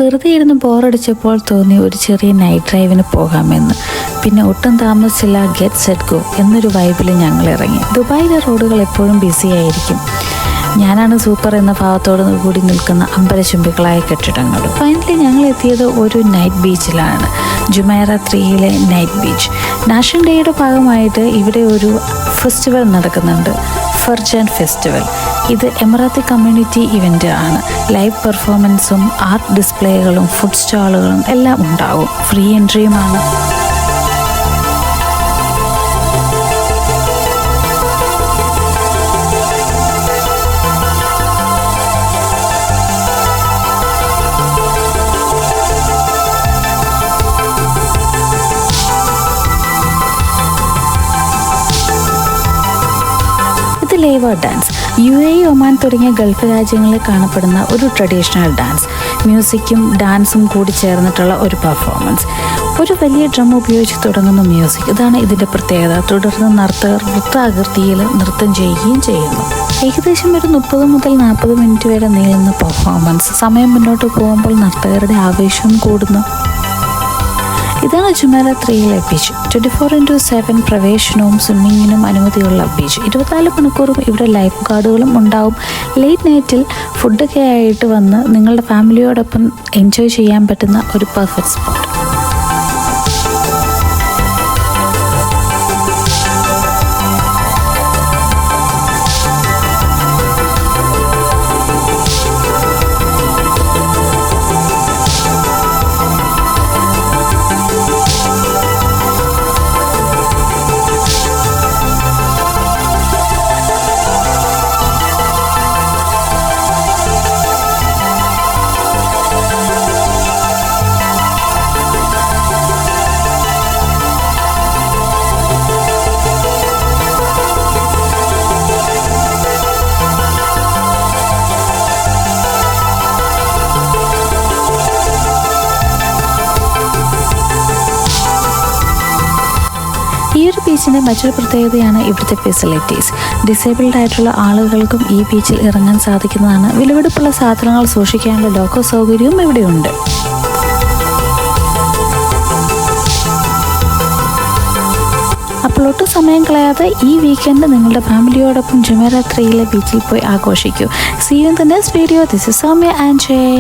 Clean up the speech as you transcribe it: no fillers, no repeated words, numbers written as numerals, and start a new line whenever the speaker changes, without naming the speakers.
വെറുതെ ഇരുന്ന് ബോറടിച്ചപ്പോൾ തോന്നി ഒരു ചെറിയ നൈറ്റ് ഡ്രൈവിന് പോകാമെന്ന്. പിന്നെ ഒട്ടും താമസിച്ചില്ല, ഗെറ്റ് സെറ്റ് ഗോ എന്നൊരു വൈബിൽ ഞങ്ങൾ ഇറങ്ങി. ദുബായിലെ റോഡുകൾ എപ്പോഴും ബിസി ആയിരിക്കും. ഞാനാണ് സൂപ്പർ എന്ന ഭാവത്തോട് കൂടി നിൽക്കുന്ന അമ്പലചുംബികളായ കെട്ടിടങ്ങൾ. ഫൈനലി ഞങ്ങൾ എത്തിയത് ഒരു നൈറ്റ് ബീച്ചിലാണ്, ജുമൈറ 3യിലെ നൈറ്റ് ബീച്ച്. നാഷണൽ ഡേയുടെ ഭാഗമായിട്ട് ഇവിടെ ഒരു ഫെസ്റ്റിവൽ നടക്കുന്നുണ്ട്, ഫർജാൻ ഫെസ്റ്റിവൽ. ഇത് എമിറാത്തി കമ്മ്യൂണിറ്റി ഇവൻ്റ് ആണ്. ലൈവ് പെർഫോമൻസും ആർട്ട് ഡിസ്പ്ലേകളും ഫുഡ് സ്റ്റാളുകളും എല്ലാം ഉണ്ടാകും. ഫ്രീ എൻട്രിയുമാണ്. ലേവ ഡാൻസ് UAE, ഒമാൻ തുടങ്ങിയ ഗൾഫ് രാജ്യങ്ങളിൽ കാണപ്പെടുന്ന ഒരു ട്രഡീഷണൽ ഡാൻസ്. മ്യൂസിക്കും ഡാൻസും കൂടി ചേർന്നിട്ടുള്ള ഒരു പെർഫോമൻസ്. ഒരു വലിയ ഡ്രം ഉപയോഗിച്ച് തുടങ്ങുന്ന മ്യൂസിക്, ഇതാണ് ഇതിൻ്റെ പ്രത്യേകത. തുടർന്ന് നർത്തകർ വൃത്താകൃതിയിൽ നൃത്തം ചെയ്യുകയും ചെയ്യുന്നു. ഏകദേശം ഒരു 30 മുതൽ 40 മിനിറ്റ് വരെ നീളുന്ന പെർഫോമൻസ്. സമയം മുന്നോട്ട് പോകുമ്പോൾ നർത്തകരുടെ ആവേശവും കൂടുന്നു. ഇതാണ് ജുമൈറ 3യിലെ ബീച്ച്. 24x7 പ്രവേശനവും സ്വിമ്മിങ്ങിനും അനുമതിയുള്ള ബീച്ച്. 24 മണിക്കൂറും ഇവിടെ ലൈഫ് ഗാർഡുകളും ഉണ്ടാവും. ലേറ്റ് നൈറ്റിൽ ഫുഡൊക്കെ ആയിട്ട് വന്ന് നിങ്ങളുടെ ഫാമിലിയോടൊപ്പം എൻജോയ് ചെയ്യാൻ പറ്റുന്ന ഒരു പെർഫെക്റ്റ് സ്പോട്ട്. ഈ ഒരു ബീച്ചിൻ്റെ മറ്റൊരു പ്രത്യേകതയാണ് ഇവിടുത്തെ ഫെസിലിറ്റീസ്. ഡിസേബിൾഡ് ആയിട്ടുള്ള ആളുകൾക്കും ഈ ബീച്ചിൽ ഇറങ്ങാൻ സാധിക്കുന്നതാണ്. വിലപിടിപ്പുള്ള സാധനങ്ങൾ സൂക്ഷിക്കാനുള്ള ലോക്കർ സൗകര്യവും ഇവിടെയുണ്ട്. അപ്പോൾ ഒട്ടും സമയം കളയാതെ ഈ വീക്കെൻഡ് നിങ്ങളുടെ ഫാമിലിയോടൊപ്പം ജുമൈറ 3യിലെ ബീച്ചിൽ പോയി ആഘോഷിക്കൂ. See you in the next video. This is Soumya and Jay.